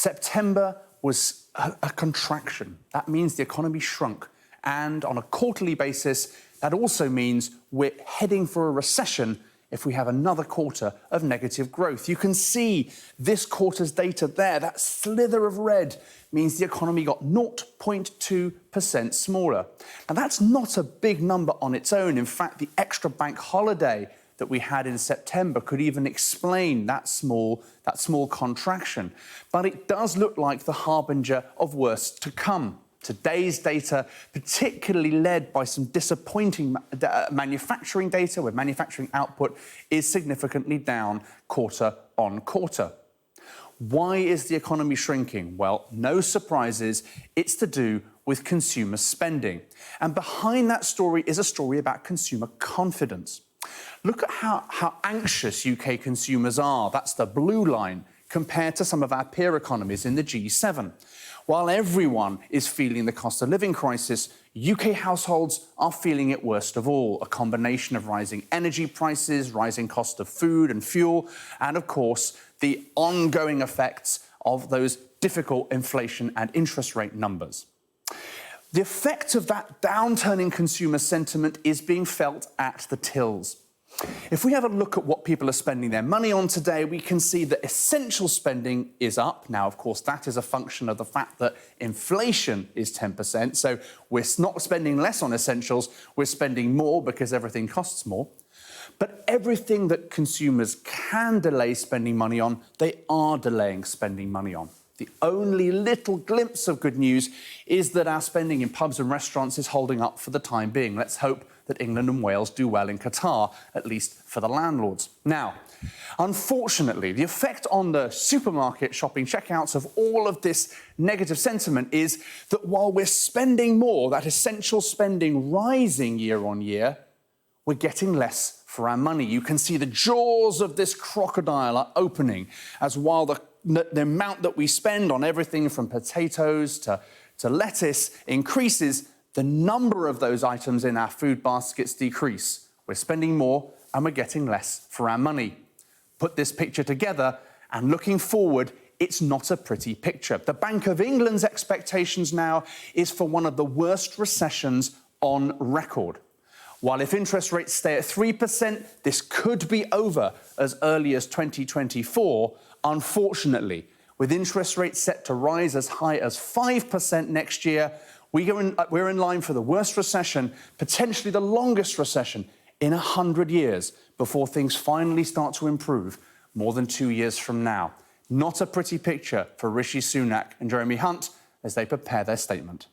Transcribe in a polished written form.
September was a contraction. That means the economy shrunk. And on a quarterly basis, that also means we're heading for a recession if we have another quarter of negative growth. You can see this quarter's data there. That slither of red means the economy got 0.2% smaller. Now, that's not a big number on its own. In fact, the extra bank holiday that we had in September could even explain that small contraction. But it does look like the harbinger of worse to come. Today's data, particularly led by some disappointing manufacturing data, where manufacturing output is significantly down quarter on quarter. Why is the economy shrinking? Well, no surprises. It's to do with consumer spending. And behind that story is a story about consumer confidence. Look at how anxious UK consumers are. That's the blue line, compared to some of our peer economies in the G7. While everyone is feeling the cost of living crisis, UK households are feeling it worst of all. A combination of rising energy prices, rising cost of food and fuel, and of course, the ongoing effects of those difficult inflation and interest rate numbers. The effect of that downturn in consumer sentiment is being felt at the tills. If we have a look at what people are spending their money on today, we can see that essential spending is up. Now, of course, that is a function of the fact that inflation is 10%. So we're not spending less on essentials, we're spending more because everything costs more. But everything that consumers can delay spending money on, they are delaying spending money on. The only little glimpse of good news is that our spending in pubs and restaurants is holding up for the time being. Let's hope that England and Wales do well in Qatar, at least for the landlords. Now, unfortunately, the effect on the supermarket shopping checkouts of all of this negative sentiment is that while we're spending more, that essential spending rising year on year, we're getting less for our money. You can see the jaws of this crocodile are opening, as while the amount that we spend on everything from potatoes to lettuce increases, the number of those items in our food baskets decrease. We're spending more and we're getting less for our money. Put this picture together and looking forward, it's not a pretty picture. The Bank of England's expectations now is for one of the worst recessions on record. While if interest rates stay at 3%, this could be over as early as 2024, unfortunately, with interest rates set to rise as high as 5% next year, we're in line for the worst recession, potentially the longest recession in 100 years, before things finally start to improve more than 2 years from now. Not a pretty picture for Rishi Sunak and Jeremy Hunt as they prepare their statement.